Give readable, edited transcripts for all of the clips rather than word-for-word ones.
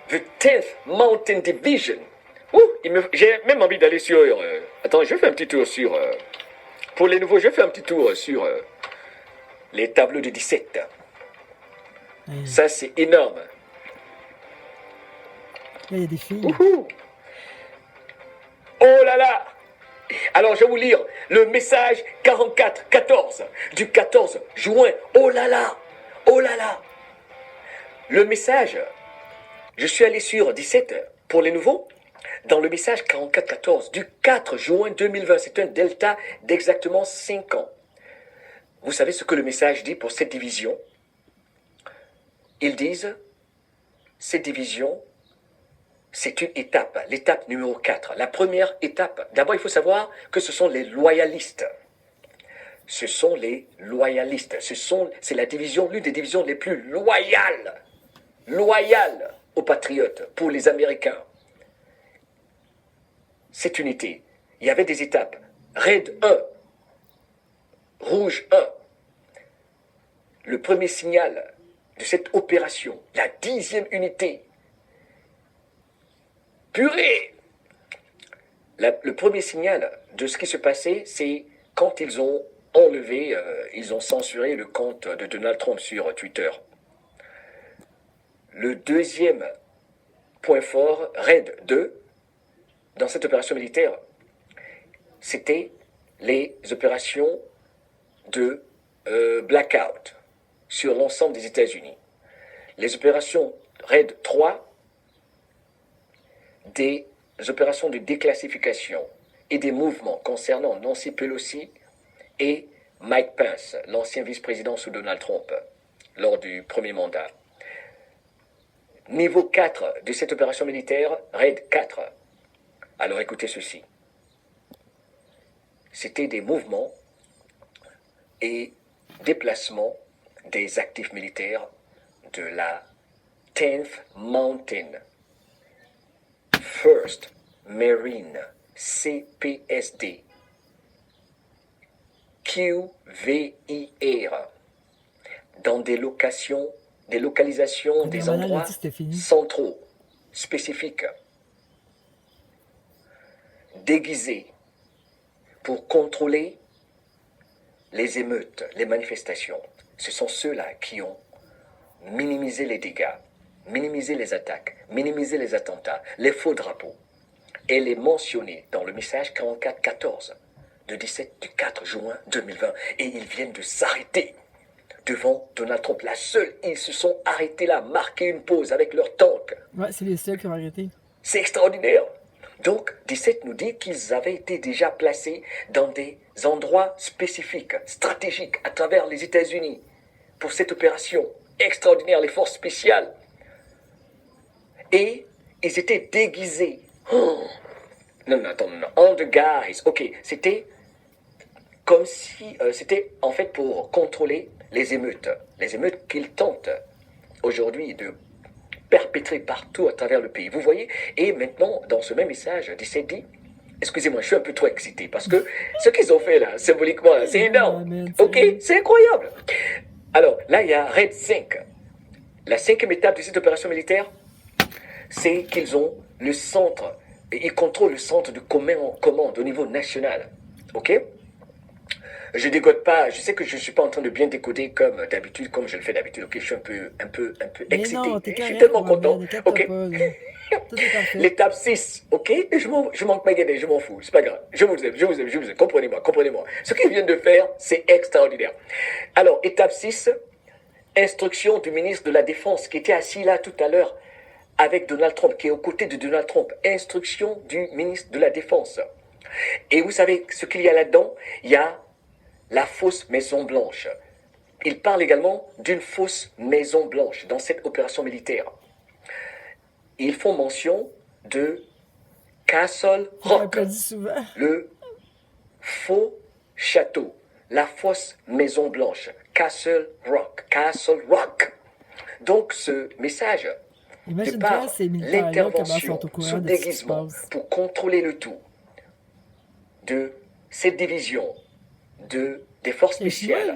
The 10th Mountain Division. Ouh, j'ai même envie d'aller sur... attends, je fais un petit tour sur... pour les nouveaux, je fais un petit tour sur les tableaux de 17. Ça, c'est énorme. Là, il y a des filles. Ouhou. Oh là là! Alors, je vais vous lire le message 44-14 du 14 juin. Oh là là! Oh là là! Le message, je suis allé sur 17 pour les nouveaux. Dans le message 44-14 du 4 juin 2020, c'est un delta d'exactement 5 ans. Vous savez ce que le message dit pour cette division? Ils disent, cette division, c'est une étape, l'étape numéro 4. La première étape, d'abord il faut savoir que ce sont les loyalistes. Ce sont les loyalistes. C'est la division, l'une des divisions les plus loyales aux patriotes, pour les Américains. Cette unité, il y avait des étapes. Raid 1, Rouge 1. Le premier signal de cette opération, la 10e unité. Purée! Le premier signal de ce qui se passait, c'est quand ils ont enlevé, ils ont censuré le compte de Donald Trump sur Twitter. Le deuxième point fort, Raid 2, dans cette opération militaire, c'était les opérations de blackout sur l'ensemble des États-Unis. Les opérations Raid 3, des opérations de déclassification et des mouvements concernant Nancy Pelosi et Mike Pence, l'ancien vice-président sous Donald Trump, lors du premier mandat. Niveau 4 de cette opération militaire, Raid 4. Alors écoutez ceci. C'était des mouvements et déplacements des actifs militaires de la 10th Mountain First Marine CPSD QVIR dans des localisations, des endroits centraux, spécifiques, déguisés pour contrôler les émeutes, les manifestations. Ce sont ceux-là qui ont minimisé les dégâts, minimisé les attaques, minimisé les attentats, les faux drapeaux. Elle est mentionnée dans le message 44-14 du 4 juin 2020. Et ils viennent de s'arrêter devant Donald Trump. La seule, ils se sont arrêtés là, marqué une pause avec leur tank. Ouais, c'est les seuls qui ont arrêté. C'est extraordinaire. Donc, 17 nous dit qu'ils avaient été déjà placés dans des endroits spécifiques, stratégiques, à travers les États-Unis, pour cette opération extraordinaire, les forces spéciales. Et ils étaient déguisés. Oh. Non, attends, non. On the guys. Ok, c'était comme si c'était en fait pour contrôler les émeutes qu'ils tentent aujourd'hui de perpétrés partout à travers le pays. Vous voyez? Et maintenant, dans ce même message, 17 dit, excusez-moi, je suis un peu trop excité, parce que ce qu'ils ont fait là, symboliquement, là, c'est énorme. Ok? C'est incroyable. Alors, là, il y a Raid 5. La 5e étape de cette opération militaire, c'est qu'ils ont le centre, et ils contrôlent le centre de commande au niveau national. Ok? Je décode pas, je sais que je ne suis pas en train de bien décoder comme d'habitude, comme je le fais d'habitude. Ok, je suis un peu excité. Non, je suis tellement content. Ok. Pas, L'étape 6, ok? Je manque pas gagner, je m'en fous, c'est pas grave. Je vous aime. Comprenez-moi. Ce qu'ils viennent de faire, c'est extraordinaire. Alors, étape 6, instruction du ministre de la Défense qui était assis là tout à l'heure avec Donald Trump, qui est aux côtés de Donald Trump. Instruction du ministre de la Défense. Et vous savez ce qu'il y a là-dedans? Il y a la fausse Maison Blanche. Il parle également d'une fausse Maison Blanche dans cette opération militaire. Ils font mention de Castle Rock, le faux château, la fausse Maison Blanche, Castle Rock. Donc ce message de par l'intervention sous déguisement pour contrôler le tout de cette division des forces spéciales,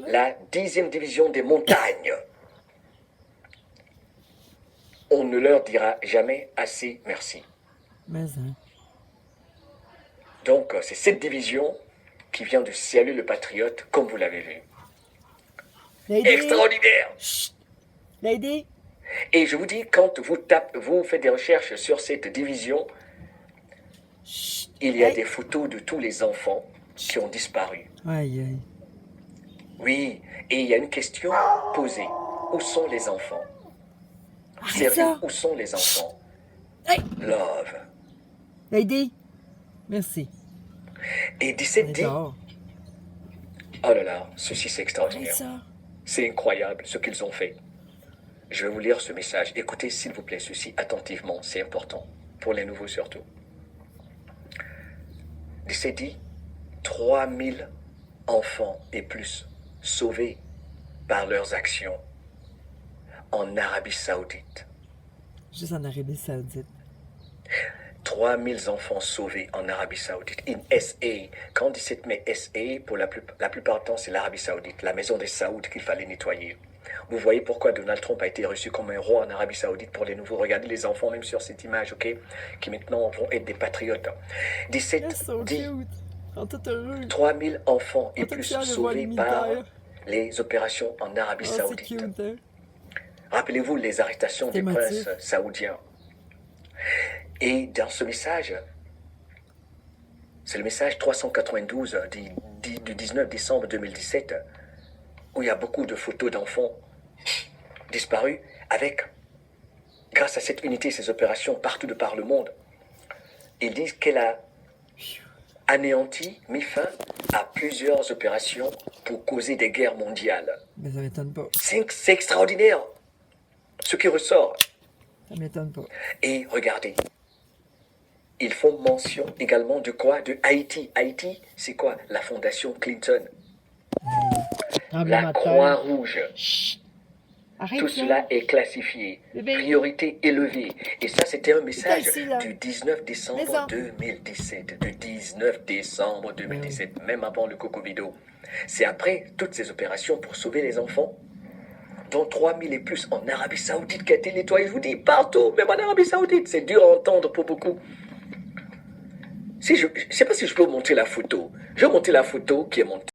la 10e division des montagnes. On ne leur dira jamais assez merci. Mais, hein. Donc, c'est cette division qui vient de Salut le Patriote, comme vous l'avez vu. Lady! Extraordinaire! Chut! Lady! Et je vous dis, quand vous faites des recherches sur cette division, Chut! il y a Hey! des photos de tous les enfants qui ont disparu. Aïe, aïe. Oui, et il y a une question posée. Où sont les enfants? Arrête Sérieux, ça! où sont les enfants? Hey! Love. Lady! Merci. Et On 17 est dit, dehors. oh là là, ceci c'est Arrête extraordinaire. ça! C'est incroyable ce qu'ils ont fait. Je vais vous lire ce message. Écoutez s'il vous plaît ceci attentivement, c'est important. Pour les nouveaux surtout. 17 dit, 3000 enfants et plus sauvés par leurs actions en Arabie Saoudite. Juste en Arabie Saoudite. 3000 enfants sauvés en Arabie Saoudite. In SA, quand 17 mai SA, pour la plupart du temps, c'est l'Arabie Saoudite, la maison des Saouds qu'il fallait nettoyer. Vous voyez pourquoi Donald Trump a été reçu comme un roi en Arabie Saoudite pour les nouveaux. Regardez les enfants, même sur cette image, ok, qui maintenant vont être des patriotes. 17 Ils sont dit cute. Ils sont tout heureux. 3000 enfants et On est plus fiers de voir les sauvés par militaires. les opérations en Arabie Oh, c'est Saoudite. cute, hein? Rappelez-vous les arrestations des Thématique. princes saoudiens. Et dans ce message, c'est le message 392 du 19 décembre 2017, où il y a beaucoup de photos d'enfants disparus avec, grâce à cette unité, ces opérations partout de par le monde. Ils disent qu'elle a anéanti, mis fin à plusieurs opérations pour causer des guerres mondiales. Mais ça m'étonne pas. C'est extraordinaire ce qui ressort. Ça m'étonne pas. Et regardez, ils font mention également de quoi? De Haïti. Haïti, c'est quoi? La fondation Clinton, Tremblement la de terre. Croix-Rouge. Chut! Arrête Tout ça. cela est classifié. Bébé. Priorité élevée. Et ça, c'était un message ici, là. du 19 décembre Maison. 2017. Du 19 décembre 2017, même avant le Cocovido. C'est après toutes ces opérations pour sauver les enfants, dont 3000 et plus en Arabie Saoudite qui a été nettoyé. Je vous dis, partout, même en Arabie Saoudite. C'est dur à entendre pour beaucoup. Si je ne sais pas si je peux vous montrer la photo. Je vais vous montrer la photo qui est montée.